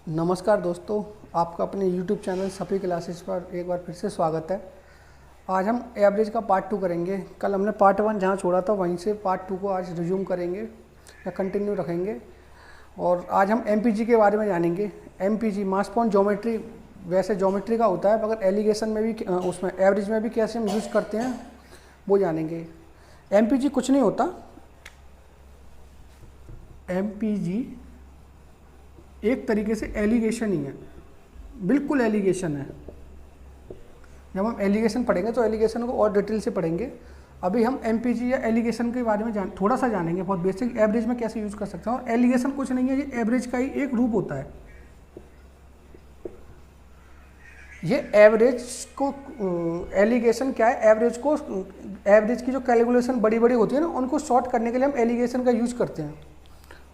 नमस्कार दोस्तों, आपका अपने YouTube चैनल सभी क्लासेस पर एक बार फिर से स्वागत है। आज हम एवरेज का पार्ट 2 करेंगे। कल हमने पार्ट 1 जहाँ छोड़ा था वहीं से पार्ट 2 को आज रिज्यूम करेंगे या कंटिन्यू रखेंगे। और आज हम MPG के बारे में जानेंगे। MPG मास पॉइंट ज्योमेट्री, वैसे ज्योमेट्री का होता है मगर एलिगेशन में भी उसमें एवरेज में भी कैसे हम यूज़ करते हैं वो जानेंगे। MPG कुछ नहीं होता। MPG एक तरीके से एलिगेशन ही है, बिल्कुल एलिगेशन है। जब हम एलिगेशन पढ़ेंगे तो एलिगेशन को और डिटेल से पढ़ेंगे। अभी हम MPG या एलिगेशन के बारे में थोड़ा सा जानेंगे, बहुत बेसिक। एवरेज में कैसे यूज़ कर सकते हैं। और एलिगेशन कुछ नहीं है, ये एवरेज का ही एक रूप होता है। ये एवरेज को एलिगेशन क्या है, एवरेज को, एवरेज की जो कैलकुलेशन बड़ी बड़ी होती है ना, उनको शॉर्ट करने के लिए हम एलिगेशन का यूज़ करते हैं,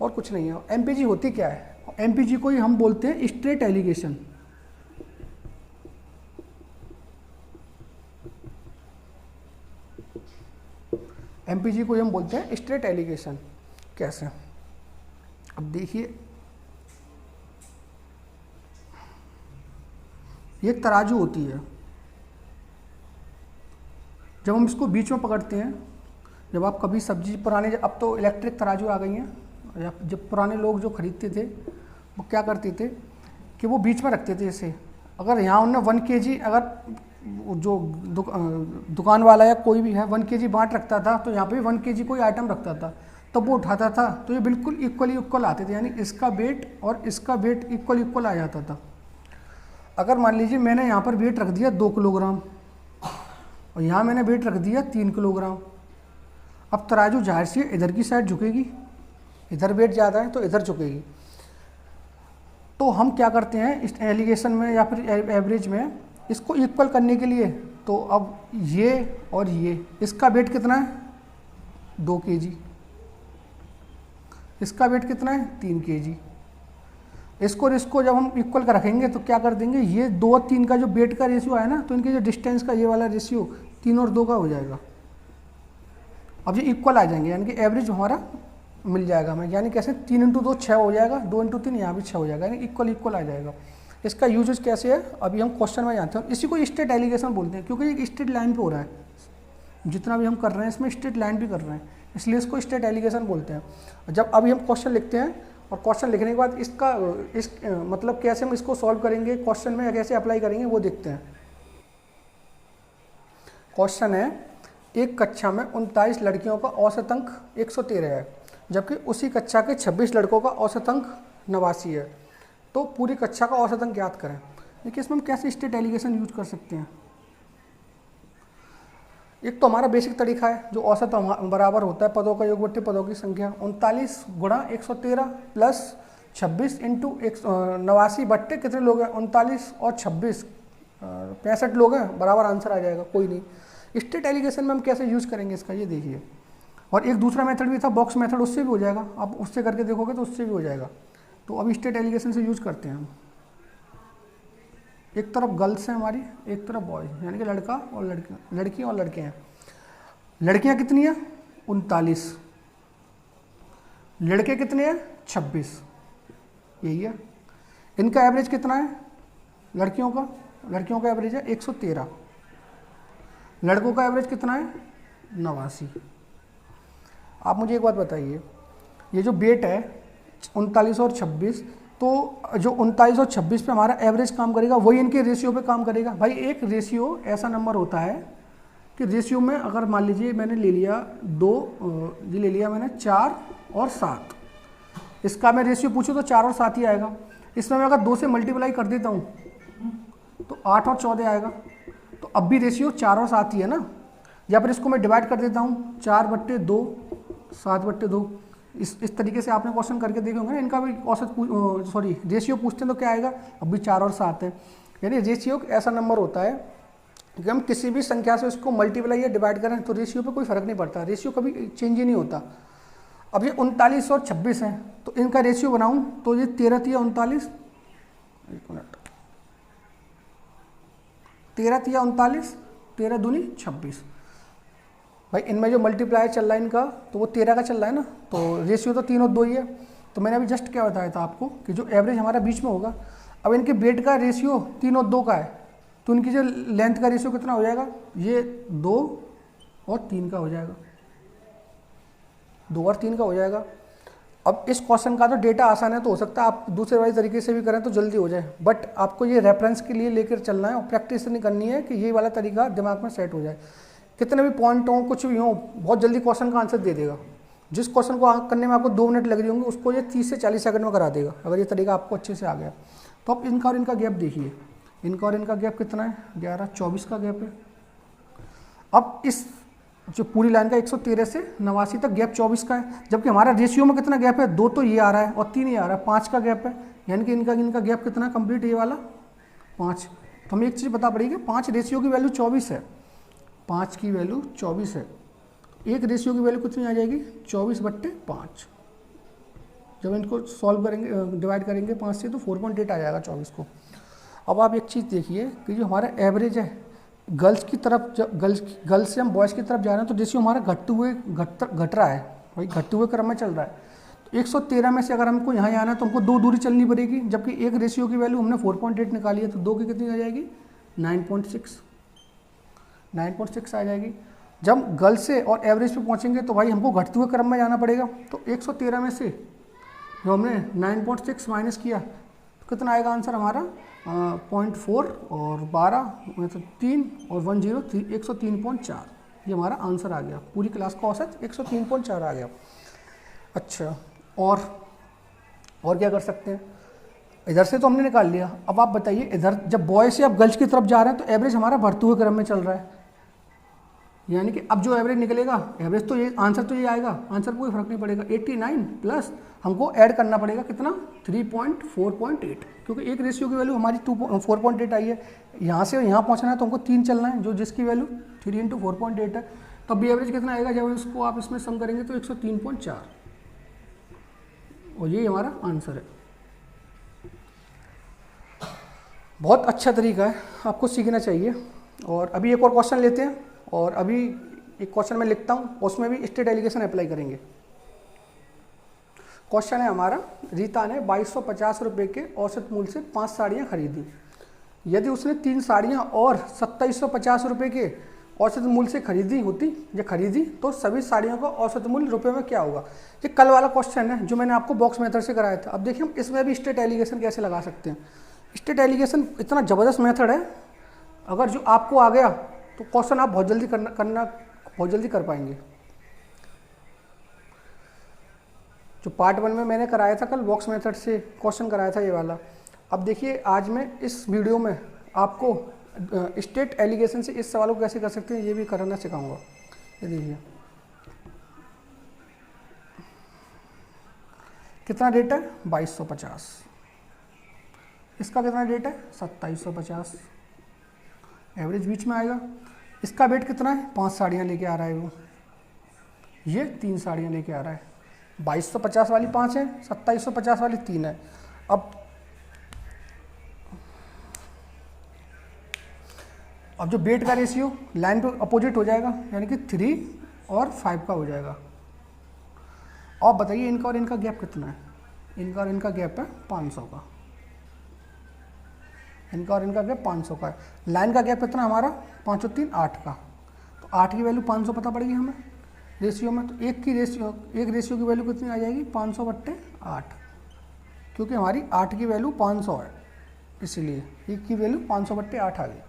और कुछ नहीं है। MPG होती क्या है? MPG को ही हम बोलते हैं स्ट्रेट एलिगेशन। MPG को ही हम बोलते हैं स्ट्रेट एलिगेशन। कैसे? अब देखिए, ये एक तराजू होती है। जब हम इसको बीच में पकड़ते हैं, जब आप कभी सब्जी, पुराने, अब तो इलेक्ट्रिक तराजू आ गई हैं, जब पुराने लोग जो खरीदते थे वो क्या करते थे कि वो बीच में रखते थे ऐसे। अगर यहाँ उन्होंने 1 kg, अगर जो दुकान वाला या कोई भी है 1 kg बांट रखता था, तो यहाँ पे 1 kg कोई आइटम रखता था, तब वो उठाता था तो ये बिल्कुल इक्वल आते थे, यानी इसका वेट और इसका वेट इक्वल आ जाता था। अगर मान लीजिए मैंने यहाँ पर वेट रख दिया 2 किलोग्राम और यहाँ मैंने वेट रख दिया 3 किलोग्राम, अब तराजू जाहिर सी इधर की साइड झुकेगी, इधर वेट ज़्यादा है तो इधर झुकेगी। तो हम क्या करते हैं इस एलिगेशन में या फिर एवरेज में, इसको इक्वल करने के लिए, तो अब ये और ये, इसका वेट कितना है 2 kg, इसका वेट कितना है 3 kg। इसको जब हम इक्वल का रखेंगे तो क्या कर देंगे, ये 2 और 3 का जो वेट का रेशियो है ना, तो इनके जो डिस्टेंस का ये वाला रेशियो 3 और 2 का हो जाएगा। अब ये इक्वल आ जाएंगे, यानी कि एवरेज हमारा मिल जाएगा हमें। यानी कैसे, 3 × 2 6 हो जाएगा, 2 × 3 यहाँ भी 6 हो जाएगा, यानी इक्वल आ जाएगा। इसका यूजेज कैसे है अभी हम क्वेश्चन में जानते हैं। इसी को स्ट्रेट एलिगेशन बोलते हैं, क्योंकि ये स्ट्रेट लाइन पे हो रहा है। जितना भी हम कर रहे हैं इसमें स्ट्रेट लाइन भी कर रहे हैं, इसलिए इसको स्ट्रेट एलिगेशन बोलते हैं। जब अभी हम क्वेश्चन लिखते हैं और क्वेश्चन लिखने के बाद इसका मतलब कैसे हम इसको सॉल्व करेंगे, क्वेश्चन में कैसे अप्लाई करेंगे वो देखते हैं। क्वेश्चन है, एक कक्षा में 39 लड़कियों का औसत अंक 113 है, जबकि उसी कक्षा के 26 लड़कों का औसत अंक 89 है। तो पूरी कक्षा का औसत अंक ज्ञात करें। देखिए इसमें हम कैसे स्ट्रेट एलिगेशन यूज कर सकते हैं। एक तो हमारा बेसिक तरीका है, जो औसत बराबर होता है पदों का योग बट्टे पदों की संख्या, 39 × 113 प्लस 26 × 89 बट्टे कितने लोग हैं, 39 और 26 65 लोग हैं, बराबर आंसर आ जाएगा। कोई नहीं, स्ट्रेट एलिगेशन में हम कैसे यूज़ करेंगे इसका, ये देखिए। और एक दूसरा मेथड भी था, बॉक्स मेथड, उससे भी हो जाएगा। आप उससे करके देखोगे तो उससे भी हो जाएगा। तो अब स्ट्रेट एलिगेशन से यूज करते हैं हम। एक तरफ गर्ल्स हैं हमारी, एक तरफ बॉयज, यानी कि लड़का और लड़की और लड़के हैं। लड़कियां कितनी हैं 39, लड़के कितने हैं 26, यही है। इनका एवरेज कितना है लड़कियों का एवरेज है 113, लड़कों का एवरेज कितना है 89। आप मुझे एक बात बताइए, ये जो वेट है 39 और 26, तो जो 39 और 26 पे हमारा एवरेज काम करेगा वही इनके रेशियो पे काम करेगा। भाई एक रेशियो ऐसा नंबर होता है कि रेशियो में अगर मान लीजिए मैंने ले लिया 2, ये ले लिया मैंने 4 और 7, इसका मैं रेशियो पूछूँ तो 4 और 7 ही आएगा। इसमें मैं अगर 2 से मल्टीप्लाई कर देता हूँ तो 8 और 14 आएगा। तो अब भी रेशियो 4 और 7 ही है ना। या फिर इसको मैं डिवाइड कर देता हूँ, 4/2 7/2। इस तरीके से आपने क्वेश्चन करके देखे होंगे ना। इनका भी औसत रेशियो पूछते हैं तो क्या आएगा, अब भी 4 और 7 है। यानी रेशियो ऐसा नंबर होता है कि हम किसी भी संख्या से उसको मल्टीप्लाई या डिवाइड करें तो रेशियो पे कोई फर्क नहीं पड़ता, रेशियो कभी चेंज ही नहीं होता। अब ये 39 और 26 है, तो इनका रेशियो बनाऊँ तो ये 13 × 39, 13 × 39, 13 दूनी 26। भाई इनमें जो मल्टीप्लायर चल रहा है इनका, तो वो 13 का चल रहा है ना, तो रेशियो तो 3 और 2 ही है। तो मैंने अभी जस्ट क्या बताया था आपको कि जो एवरेज हमारा बीच में होगा, अब इनके वेट का रेशियो 3 और 2 का है, तो इनकी जो लेंथ का रेशियो कितना हो जाएगा, ये 2 और 3 का हो जाएगा, 2 और 3 का हो जाएगा। अब इस क्वेश्चन का तो डेटा आसान है, तो हो सकता है आप दूसरे वाले तरीके से भी करें तो जल्दी हो जाए, बट आपको ये रेफरेंस के लिए लेकर चलना है और प्रैक्टिस नहीं करनी है कि ये वाला तरीका दिमाग में सेट हो जाए। कितने भी पॉइंट हों, कुछ भी हो, बहुत जल्दी क्वेश्चन का आंसर दे देगा। जिस क्वेश्चन को करने में आपको 2 मिनट लग रही होंगे, उसको ये 30 से 40 सेकंड में करा देगा, अगर ये तरीका आपको अच्छे से आ गया। तो अब इनका और इनका गैप देखिए, इनका और इनका गैप कितना है, 11, 24 का गैप है। अब इस जो पूरी लाइन का 113 से 89 तक गैप 24 का है, जबकि हमारा रेशियो में कितना गैप है, 2 तो ये आ रहा है और 3 ये आ रहा है, 5 का गैप है, यानी कि इनका गैप कितना कंप्लीट, ये वाला 5। तो हमें एक चीज़ पता पड़ेगी, 5 रेशियो की वैल्यू 24 है, 5 की वैल्यू 24 है, एक रेशियो की वैल्यू कितनी आ जाएगी, 24/5। जब इनको सॉल्व करेंगे, डिवाइड करेंगे 5 से, तो 4.8 आ जाएगा 24 को। अब आप एक चीज़ देखिए कि जो हमारा एवरेज है, गर्ल्स की तरफ, जब गर्ल्स से हम बॉयज़ की तरफ जा रहे हैं तो रेशियो हमारा घट रहा है, भाई घटते हुए क्रम में चल रहा है। तो 113 में से अगर हमको यहाँ आना है तो हमको 2 दूरी चलनी पड़ेगी, जबकि एक रेशियो की वैल्यू हमने 4.8 निकाली है, तो 2 की कितनी आ जाएगी, 9.6 आ जाएगी। जब गर्ल्स से और एवरेज पे पहुँचेंगे तो भाई हमको घटते हुए क्रम में जाना पड़ेगा, तो 113 में से जो हमने 9.6 माइनस किया तो कितना आएगा आंसर हमारा, 0.4 और 12 मतलब 3 और 103, 103.4। ये हमारा आंसर आ गया, पूरी क्लास का औसत 103.4 आ गया। अच्छा, और क्या कर सकते हैं, इधर से तो हमने निकाल लिया। अब आप बताइए, इधर जब बॉय से आप गर्ल्स की तरफ जा रहे हैं तो एवरेज हमारा बढ़ते हुए क्रम में चल रहा है, यानी कि अब जो एवरेज निकलेगा, एवरेज तो ये आंसर तो ये आएगा, आंसर कोई फर्क नहीं पड़ेगा। 89 प्लस हमको ऐड करना पड़ेगा कितना, 3.4.8, क्योंकि एक रेशियो की वैल्यू हमारी 4.8 आई है, यहाँ से यहाँ पहुँचना है तो हमको 3 चलना है, जो जिसकी वैल्यू 3 × 4.8 है। तो अभी एवरेज कितना आएगा, जब इसको आप इसमें सम करेंगे तो 103.4, और ये हमारा आंसर है। बहुत अच्छा तरीका है, आपको सीखना चाहिए। और अभी एक और क्वेश्चन लेते हैं, और अभी एक क्वेश्चन मैं लिखता हूँ, उसमें भी स्टेट एलिगेशन अप्लाई करेंगे। क्वेश्चन है हमारा, रीता ने 2250 रुपये के औसत मूल्य से 5 साड़ियाँ खरीदी। यदि उसने 3 साड़ियाँ और 2750 रुपये के औसत मूल्य से खरीदी तो सभी साड़ियों का औसत मूल्य रुपये में क्या होगा। ये कल वाला क्वेश्चन है जो मैंने आपको बॉक्स मेथड से कराया था। अब देखिए हम इसमें भी स्टेट एलिगेशन कैसे लगा सकते हैं। स्टेट एलिगेशन इतना ज़बरदस्त मेथड है, अगर जो आपको आ गया तो क्वेश्चन आप बहुत जल्दी कर पाएंगे। जो पार्ट 1 में मैंने कराया था कल, बॉक्स मेथड से क्वेश्चन कराया था ये वाला। अब देखिए आज मैं इस वीडियो में आपको स्टेट एलिगेशन से इस सवाल को कैसे कर सकते हैं ये भी करना सिखाऊंगा। ये देखिए कितना रेट है, 2250। इसका कितना रेट है, 2750। एवरेज बीच में आएगा। इसका वेट कितना है, 5 साड़ियाँ लेके आ रहा है वो, ये 3 साड़ियाँ लेके आ रहा है। 2250 वाली 5 है, 2750 वाली 3 है। अब जो वेट का रेशियो लाइन पे अपोजिट हो जाएगा, यानी कि 3 और 5 का हो जाएगा। और बताइए इनका और इनका गैप कितना है, इनका और इनका गैप है 500 का। इनका और इनका गैप 500 का है। लाइन का गैप कितना हमारा, 5 और 3 8 का। तो 8 की वैल्यू 500 पता पड़ेगी हमें रेशियो में। तो एक रेशियो की वैल्यू कितनी आ जाएगी, 500/8, क्योंकि हमारी 8 की वैल्यू 500 है, इसलिए एक की वैल्यू 500/8 आ गई।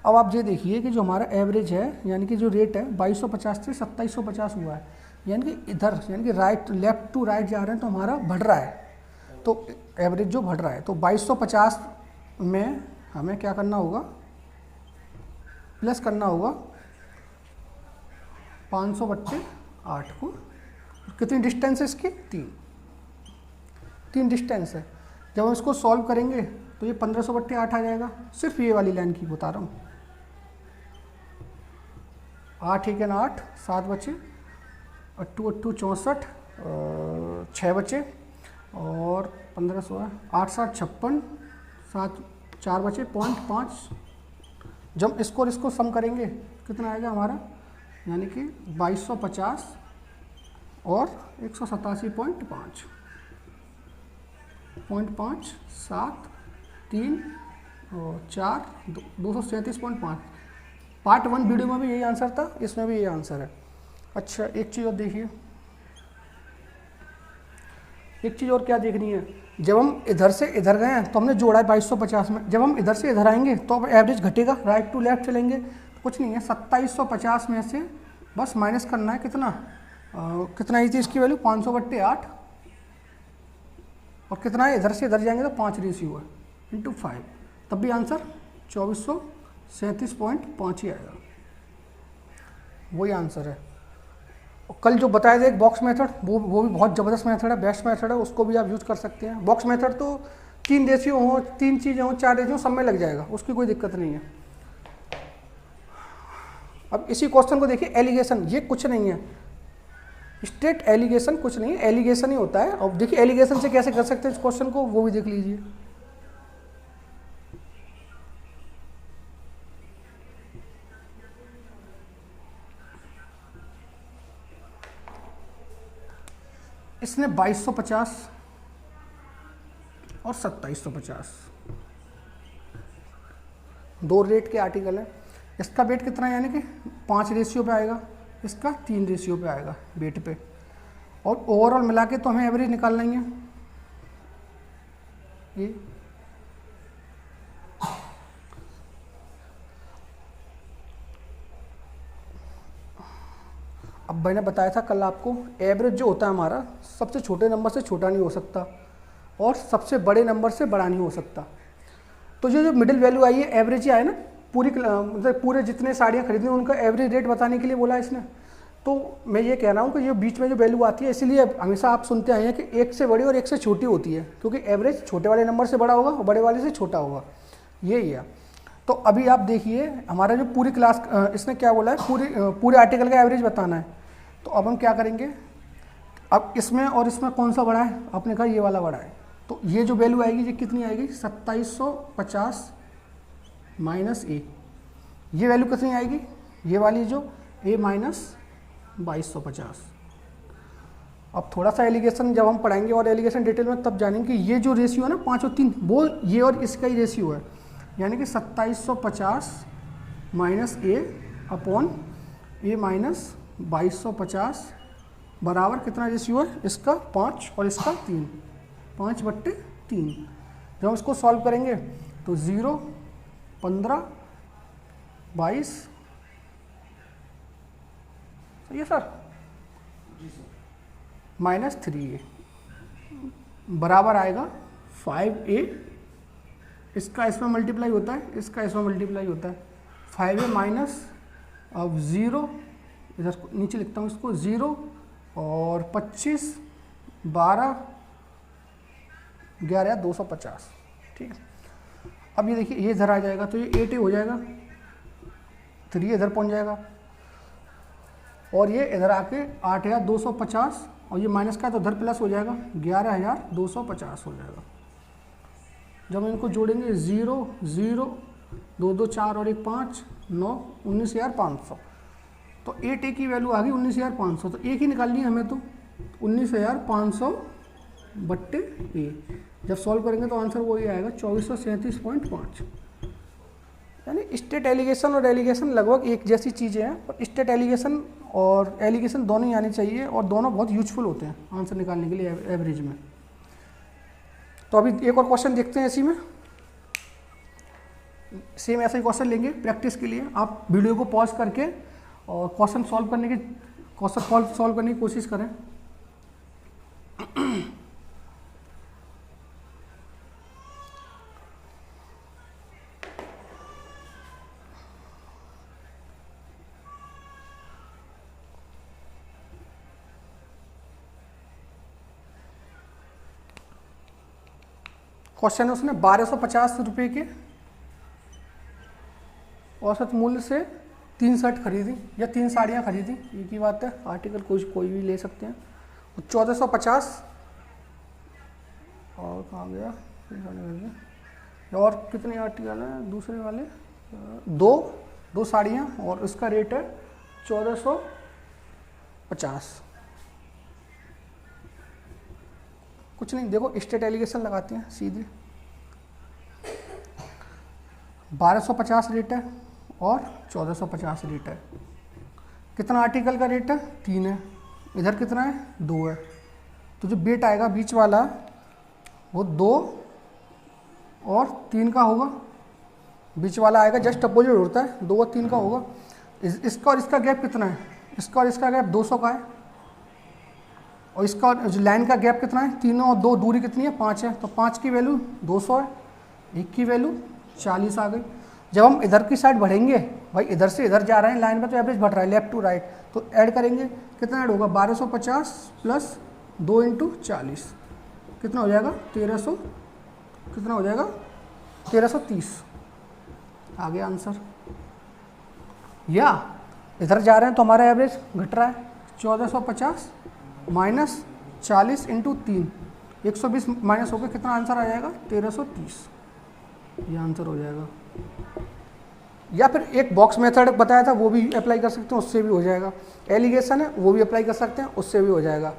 अब आप ये देखिए कि जो हमारा एवरेज है, यानी कि जो रेट है 2250 से 2750 हुआ है, यानी कि इधर यानी कि लेफ्ट टू राइट जा रहे हैं तो हमारा बढ़ रहा है। तो एवरेज जो बढ़ रहा है, तो 2250 में हमें क्या करना होगा, प्लस करना होगा 500/8 को। कितनी डिस्टेंस है इसकी, 3 डिस्टेंस है। जब हम इसको सॉल्व करेंगे तो ये 1500/8 आ जाएगा। सिर्फ ये वाली लाइन की बता रहा हूँ। 8 × 8 7 बचे, 8 × 8 64, 6 बचे, और 15 16 8 7 56, 7 4 बचे, 0.5। जब इसको और इसको सम करेंगे कितना आएगा हमारा, यानी कि 2250 और 187.5। 0.5, 7, 3 और 4, 237.5। पार्ट 1 वीडियो में भी यही आंसर था, इसमें भी यही आंसर है। अच्छा एक चीज़ और देखिए, एक चीज़ और क्या देखनी है, जब हम इधर से इधर गए हैं तो हमने जोड़ा है 2250 में, जब हम इधर से इधर आएंगे तो अब एवरेज घटेगा, राइट टू लेफ्ट चलेंगे तो कुछ नहीं है। 2750 में से बस माइनस करना है कितना, कितना ही थी इसकी वैल्यू 500/8, और कितना है इधर से इधर जाएंगे तो 5 रेशियो है इंटू 5, तब भी आंसर 2437.5 ही आएगा, वही आंसर है। और कल जो बताया था एक बॉक्स मेथड, वो भी बहुत ज़बरदस्त मेथड है, बेस्ट मेथड है, उसको भी आप यूज़ कर सकते हैं। बॉक्स मेथड तो 3 रेशियो हो, 3 चीज़ें हो, 4 रेशियो सब में लग जाएगा, उसकी कोई दिक्कत नहीं है। अब इसी क्वेश्चन को देखिए, एलिगेशन, ये कुछ नहीं है, स्टेट एलिगेशन कुछ नहीं है, एलिगेशन ही होता है। अब देखिए एलिगेशन से कैसे कर सकते हैं इस क्वेश्चन को, वो भी देख लीजिए। इसने 2250 और 2750 दो रेट के आर्टिकल है। इसका वेट कितना है, यानी कि 5 रेशियो पे आएगा, इसका 3 रेशियो पे आएगा वेट पे, और ओवरऑल मिला के तो हमें एवरेज निकालना ही है। ये अब मैंने बताया था कल आपको, एवरेज जो होता है हमारा सबसे छोटे नंबर से छोटा नहीं हो सकता और सबसे बड़े नंबर से बड़ा नहीं हो सकता। तो जो मिडिल वैल्यू आई है, एवरेज ही आया ना, मतलब पूरे जितने साड़ियाँ खरीदनी उनका एवरेज रेट बताने के लिए बोला इसने। तो मैं ये कह रहा हूँ कि ये बीच में जो वैल्यू आती है, इसीलिए हमेशा आप सुनते आए हैं कि एक से बड़ी और एक से छोटी होती है, क्योंकि एवरेज छोटे वाले नंबर से बड़ा होगा और बड़े वाले से छोटा होगा, यही है। तो अभी आप देखिए हमारा जो पूरी क्लास, इसने क्या बोला है, पूरे आर्टिकल का एवरेज बताना है। तो अब हम क्या करेंगे, अब इसमें और इसमें कौन सा बड़ा है, आपने कहा ये वाला बड़ा है, तो ये जो वैल्यू आएगी ये कितनी आएगी, 2750 माइनस ए, ये वैल्यू कितनी आएगी, ये वाली जो ए माइनस 2250। अब थोड़ा सा एलिगेशन जब हम पढ़ाएंगे और एलिगेशन डिटेल में तब जानेंगे कि ये जो रेशियो है ना 5 और 3, वो ये और इसका ही रेशियो है, यानी कि 2750 माइनस ए अपॉन ए माइनस 2250 बराबर कितना रेशियो है इसका, 5 और इसका 3, 5/3। जब हम इसको सॉल्व करेंगे तो 0, 15, 22, सही है सर, माइनस 3a बराबर आएगा 5a, इसका इसमें मल्टीप्लाई होता है, इसका इसमें मल्टीप्लाई होता है, 5a माइनस, अब 0 इधर नीचे लिखता हूँ इसको, 0 और 25, 12, 11, 250, ठीक है। अब ये देखिए ये इधर आ जाएगा तो ये 8a हो जाएगा, 3 इधर पहुँच जाएगा, और ये इधर आके 8250, और ये माइनस का तो उधर प्लस हो जाएगा, 11250 हो जाएगा। जब हम इनको जोड़ेंगे 0, 0, 2, 2, 4 और 1, 5, 9, 19,500, तो 8a की वैल्यू आ गई 19,500, तो एक ही निकालनी है हमें, तो 19,500/a। जब सॉल्व करेंगे तो आंसर वही आएगा 2437.5। यानी स्टेट एलिगेशन और एलिगेशन लगभग एक जैसी चीज़ें हैं, पर स्टेट एलिगेशन और एलिगेशन दोनों ही आनी चाहिए, और दोनों बहुत यूजफुल होते हैं आंसर निकालने के लिए एवरेज में। तो अभी एक और क्वेश्चन देखते हैं इसी में, सेम ऐसा ही क्वेश्चन लेंगे प्रैक्टिस के लिए। आप वीडियो को पॉज करके और क्वेश्चन सॉल्व करने की कोशिश करें। क्वेश्चन है उसने 1250 रुपये के औसत मूल्य से 3 शर्ट खरीदी या 3 साड़ियाँ खरीदी, एक ही बात है, आर्टिकल कोई भी ले सकते हैं। 1450 और कहाँ गया, और कितने आर्टिकल हैं दूसरे वाले, दो साड़ियाँ, और उसका रेट है 1450। कुछ नहीं, देखो स्टेट एलिगेशन लगाते हैं सीधे। 1250 रेट है और 1450 रेट है। कितना आर्टिकल का रेट है? 3 है। इधर कितना है? 2 है। तो जो बेट आएगा बीच वाला वो 2 और 3 का होगा। बीच वाला आएगा जस्ट अपोजिट होता है, 2 और 3 का होगा। इसका और इसका गैप कितना है? इसका और इसका गैप 200 का है। और इसका जो लाइन का गैप कितना है? 3 और 2 दूरी कितनी है? 5 है। तो 5 की वैल्यू 200 है, 1 की वैल्यू 40 आ गई। जब हम इधर की साइड बढ़ेंगे, भाई इधर से इधर जा रहे हैं लाइन में, तो एवरेज बढ़ रहा है लेफ्ट टू राइट, तो ऐड करेंगे, कितना ऐड होगा? 1250 प्लस 2 × 40 कितना हो जाएगा? 1300, कितना हो जाएगा? 1330 आ गया आंसर। या इधर जा रहे हैं तो हमारा एवरेज घट रहा है। 1450 माइनस 40 × 3, 120 माइनस होकर कितना आंसर आ जाएगा? 1330, ये आंसर हो जाएगा। या फिर एक बॉक्स मेथड बताया था, वो भी अप्लाई कर सकते हैं, उससे भी हो जाएगा। एलिगेशन है वो भी अप्लाई कर सकते हैं, उससे भी हो जाएगा।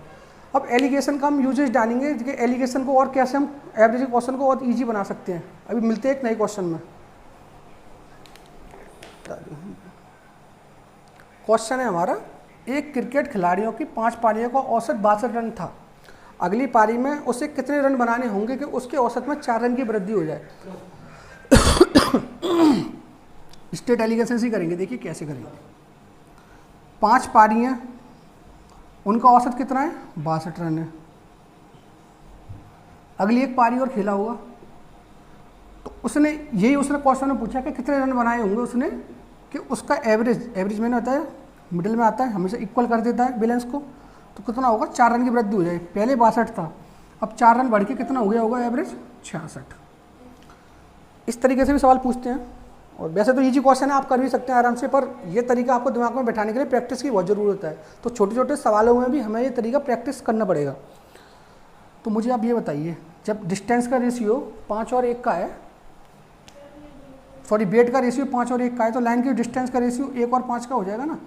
अब एलिगेशन का हम यूजेज डालेंगे कि एलिगेशन को और कैसे हम एवरेज क्वेश्चन को और इजी बना सकते हैं। अभी मिलते हैं एक नए क्वेश्चन में। क्वेश्चन है हमारा, एक क्रिकेट खिलाड़ियों की 5 पारियों का औसत 62 रन था। अगली पारी में उसे कितने रन बनाने होंगे कि उसके औसत में 4 रन की वृद्धि हो जाए? स्टेट एलिगेशन से करेंगे, देखिए कैसे करेंगे। 5 पारियां, उनका औसत कितना है? 62 रन है। अगली एक पारी और खेला होगा, तो उसने क्वेश्चन में पूछा कि कितने रन बनाए होंगे उसने कि उसका एवरेज मैंने होता है मिडिल में आता है, हमेशा इक्वल कर देता है बैलेंस को, तो कितना होगा? 4 रन की वृद्धि हो जाए। पहले 62 था, अब 4 रन बढ़ के कितना हो गया होगा एवरेज? 66। इस तरीके से भी सवाल पूछते हैं। और वैसे तो इजी क्वेश्चन है, आप कर भी सकते हैं आराम से, पर यह तरीका आपको दिमाग में बैठाने के लिए प्रैक्टिस की बहुत ज़रूरत है। तो छोटे छोटे सवालों में भी हमें ये तरीका प्रैक्टिस करना पड़ेगा। तो मुझे आप ये बताइए, जब डिस्टेंस का रेशियो 5 और 1 का है, सॉरी बेट का रेशियो 5 और 1 का है, तो लाइन की डिस्टेंस का रेशियो 1 और 5 का हो जाएगा ना।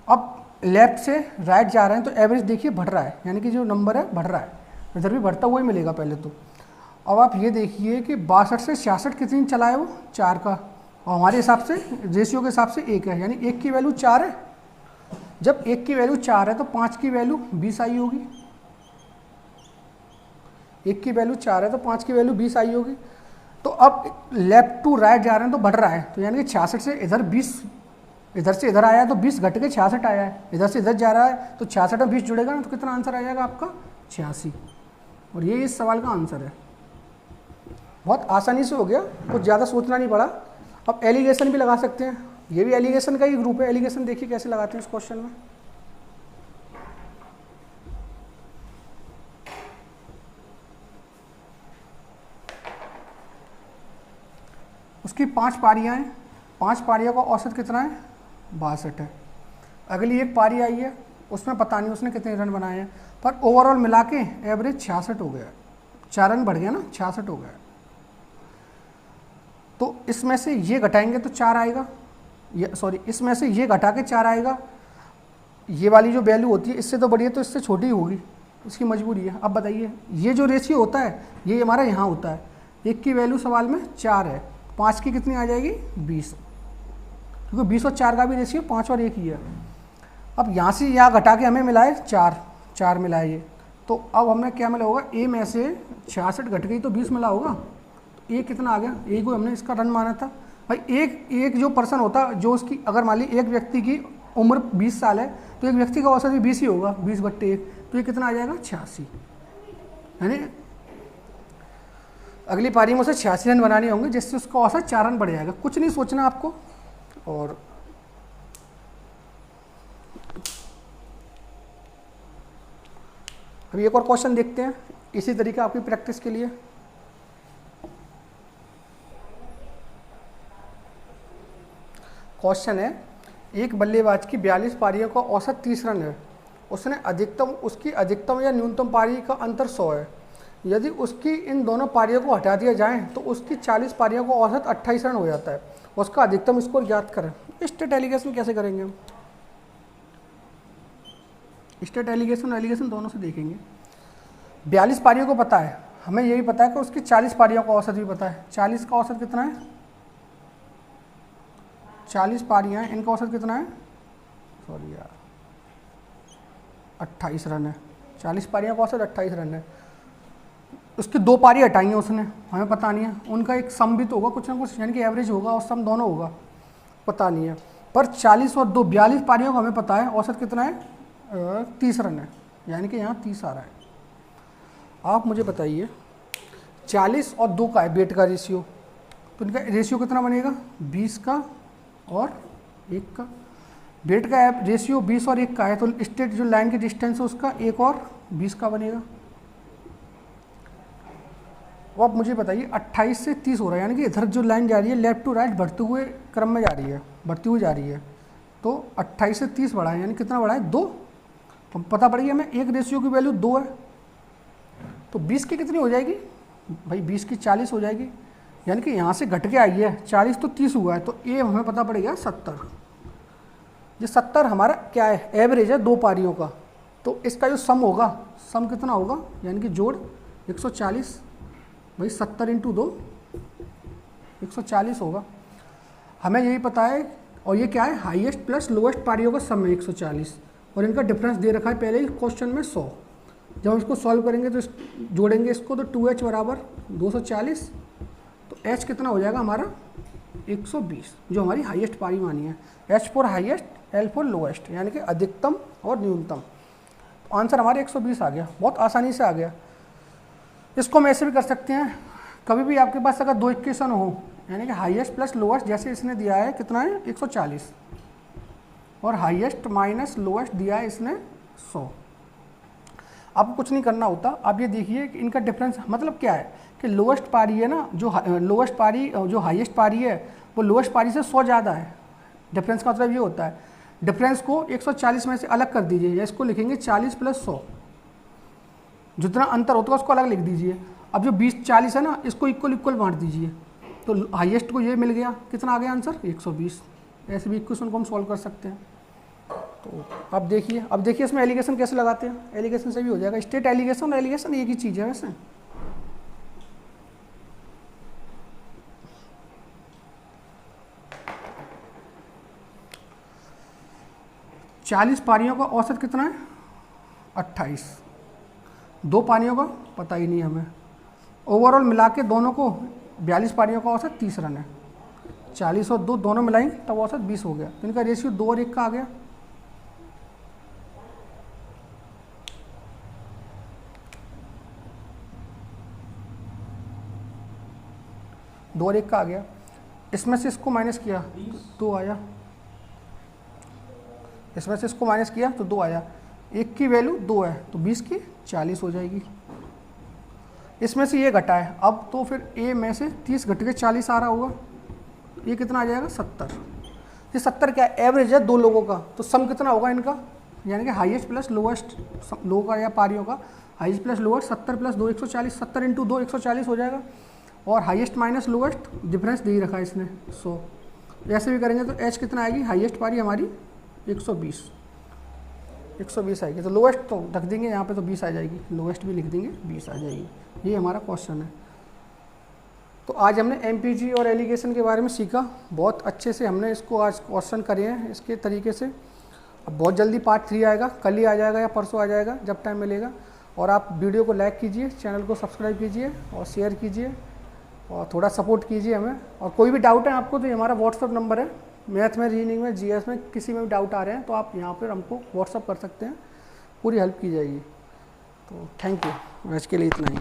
अब लेफ्ट से राइट जा रहे हैं तो एवरेज देखिए बढ़ रहा है, यानी कि जो नंबर है बढ़ रहा है, इधर भी बढ़ता हुआ ही मिलेगा पहले तो। अब आप ये देखिए कि 62 से 66 कितनी चला है वो? 4 का, और हमारे हिसाब से रेशियो के हिसाब से 1 है, यानी 1 की वैल्यू 4 है। जब 1 की वैल्यू 4 है तो 5 की वैल्यू 20 आई होगी। 1 की वैल्यू 4 है तो 5 की वैल्यू 20 आई होगी। तो अब लेफ्ट टू राइट जा रहे हैं तो बढ़ रहा है, तो यानी कि 66 से इधर 20, इधर से इधर आया है तो 20 घट के 66 आया है। इधर से इधर जा रहा है तो 66 में 20 जुड़ेगा ना, तो कितना आंसर आ जाएगा आपका? 86। और ये इस सवाल का आंसर है। बहुत आसानी से हो गया, कुछ ज़्यादा सोचना नहीं पड़ा। अब एलिगेशन भी लगा सकते हैं, ये भी एलिगेशन का ही ग्रुप है। एलिगेशन देखिए कैसे लगाते हैं इस क्वेश्चन में। उसकी 5 पारियां हैं, 5 पारियों का औसत कितना है? 62 है। अगली एक पारी आई है, उसमें पता नहीं उसने कितने रन बनाए हैं, पर ओवरऑल मिला के एवरेज 66 हो गया। 4 रन बढ़ गया ना, 66 हो गया। तो इसमें से ये घटाएंगे तो 4 आएगा, इसमें से ये घटा के 4 आएगा। ये वाली जो वैल्यू होती है इससे तो बड़ी है, तो इससे छोटी होगी, उसकी मजबूरी है। अब बताइए, ये जो रेशियो होता है ये हमारा यहाँ होता है। 1 की वैल्यू सवाल में 4 है, 5 की कितनी आ जाएगी? 20, क्योंकि 20 और 4 का भी रेशियो 5 और 1 ही है। अब यहाँ से यहाँ घटा के हमें मिला है 4 मिला है ये, तो अब हमें क्या मिला होगा? ए में से 66 घट गई तो 20 मिला होगा। तो ए कितना आ गया? ए को हमने इसका रन माना था। भाई एक जो पर्सन होता जो उसकी, अगर मान ली एक व्यक्ति की उम्र 20 साल है तो एक व्यक्ति का औसत भी 20 ही होगा, 20/1, तो ये कितना आ जाएगा? 86। यानी अगली पारी में उसे 86 रन बनाने होंगे, जिससे उसका औसत 4 रन बढ़ जाएगा। कुछ नहीं सोचना आपको। और अभी एक और क्वेश्चन देखते हैं इसी तरीके आपकी प्रैक्टिस के लिए। क्वेश्चन है, एक बल्लेबाज की 42 पारियों का औसत 30 रन है। उसकी अधिकतम या न्यूनतम पारी का अंतर 100 है। यदि उसकी इन दोनों पारियों को हटा दिया जाए तो उसकी 40 पारियों का औसत 28 रन हो जाता है। उसका अधिकतम स्कोर ज्ञात करें। स्टेट एलिगेशन कैसे करेंगे हम? स्टेट एलिगेशन और एलिगेशन दोनों से देखेंगे। 42 पारियों को पता है, हमें ये भी पता है कि उसकी 40 पारियों का औसत भी पता है। 40 का औसत कितना है? 40 पारियाँ हैं, इनका औसत कितना है? सॉरी यार, 28 रन है। 40 पारियों का औसत 28 रन है। उसकी 2 पारी हटाई हैं उसने, हमें पता नहीं है। उनका एक सम भी तो होगा कुछ ना कुछ, यानी कि एवरेज होगा और सम दोनों होगा, पता नहीं है। पर 40 और 2 42 पारियों का हमें पता है औसत कितना है? 30 रन है, यानी कि यहाँ 30 आ रहा है। आप मुझे बताइए 40 और 2 का है बेट का रेशियो, तो इनका रेशियो कितना बनेगा? 20 का और 1 का। बेट का रेशियो 20 और 1 का है, तो स्ट्रेट जो लाइन की डिस्टेंस है उसका 1 और 20 का बनेगा। वो आप मुझे बताइए 28 से 30 हो रहा है, यानी कि इधर जो लाइन जा रही है लेफ्ट टू राइट बढ़ते हुए क्रम में जा रही है, बढ़ती हुई जा रही है। तो 28 से 30 बढ़ा है, यानी कितना बढ़ा है? 2। तो पता पड़ गया हमें एक रेशियो की वैल्यू 2 है, तो 20 की कितनी हो जाएगी भाई? 20 की 40 हो जाएगी, यानी कि यहाँ से घट के आई है 40 तो 30 हुआ है, तो ये हमें पता पड़ गया 70। ये 70 हमारा क्या है? एवरेज है 2 पारियों का। तो इसका जो सम होगा, सम कितना होगा? यानी कि जोड़ 140 भाई, 70 × 2 140 होगा। हमें यही पता है। और ये क्या है? हाईएस्ट प्लस लोएस्ट पारियों का सम है 140, और इनका डिफरेंस दे रखा है पहले ही क्वेश्चन में 100। जब हम इसको सॉल्व करेंगे तो जोड़ेंगे इसको, तो 2h बराबर 240, तो h कितना हो जाएगा हमारा? 120, जो हमारी हाईएस्ट पारी मानी है। h for highest, l for lowest, यानी कि अधिकतम और न्यूनतम। तो आंसर हमारे 120 आ गया, बहुत आसानी से आ गया। इसको हम ऐसे भी कर सकते हैं, कभी भी आपके पास अगर 2 इक्वेशन हो, यानी कि हाईएस्ट प्लस लोएस्ट, जैसे इसने दिया है कितना है? 140, और हाईएस्ट माइनस लोएस्ट दिया है इसने 100। आपको कुछ नहीं करना होता, आप ये देखिए कि इनका डिफरेंस मतलब क्या है कि लोएस्ट पारी है ना, जो लोएस्ट पारी जो हाईएस्ट पारी है वो लोएस्ट पारी से 100 ज़्यादा है। डिफरेंस का मतलब ये होता है, डिफरेंस को 140 में से अलग कर दीजिए, या इसको लिखेंगे 40 + 100, जितना अंतर होता है उसको अलग लिख दीजिए। अब जो 20-40 है ना, इसको इक्वल बांट दीजिए, तो हाईएस्ट को ये मिल गया। कितना आ गया आंसर? 120। ऐसे भी इक्वेशन को हम सॉल्व कर सकते हैं। तो अब देखिए इसमें एलिगेशन कैसे लगाते हैं। एलिगेशन से भी हो जाएगा। स्टेट एलिगेशन और एलिगेशन एक ही चीज़ है वैसे। चालीस पारियों का औसत कितना है? 28। 2 पारियों का पता ही नहीं हमें। ओवरऑल मिला के दोनों को 42 पारियों का औसत 30 रन है। 40 और 2 दोनों मिलाई तब औसत 20 हो गया। तो इनका रेशियो 2 और 1 का आ गया। दो और 1 का आ गया। इसमें से इसको माइनस किया 2 आया, इसमें से इसको माइनस किया तो 2 आया। 1 की वैल्यू 2 है तो 20 की 40 हो जाएगी। इसमें से ये घटा है, अब तो फिर ए में से 30 घट के 40 आ रहा होगा। ये कितना आ जाएगा? 70। ये 70 क्या एवरेज है 2 लोगों का, तो सम कितना होगा इनका? यानी कि हाईएस्ट प्लस लोएस्ट लोगों का या पारियों का, हाईएस्ट प्लस लोएस्ट 70 + 2 140, 70 × 2 140 हो जाएगा। और हाईएस्ट माइनस लोएस्ट डिफरेंस दे ही रखा है इसने 100। ऐसे भी करेंगे तो एच कितना आएगी? हाईएस्ट पारी हमारी 120 आएगी। तो लोएस्ट तो रख देंगे यहाँ पे, तो 20 आ जाएगी। लोएस्ट भी लिख देंगे, 20 आ जाएगी। ये हमारा क्वेश्चन है। तो आज हमने एमपीजी और एलिगेशन के बारे में सीखा। बहुत अच्छे से हमने इसको आज क्वेश्चन करे हैं इसके तरीके से। अब बहुत जल्दी पार्ट 3 आएगा, कल ही आ जाएगा या परसों आ जाएगा, जब टाइम मिलेगा। और आप वीडियो को लाइक कीजिए, चैनल को सब्सक्राइब कीजिए और शेयर कीजिए और थोड़ा सपोर्ट कीजिए हमें। और कोई भी डाउट है आपको तो ये हमारा व्हाट्सअप नंबर है। मैथ में, रीजनिंग में, जीएस में किसी में भी डाउट आ रहे हैं तो आप यहाँ पर हमको व्हाट्सअप कर सकते हैं, पूरी हेल्प की जाएगी। तो थैंक यू, आज के लिए इतना ही।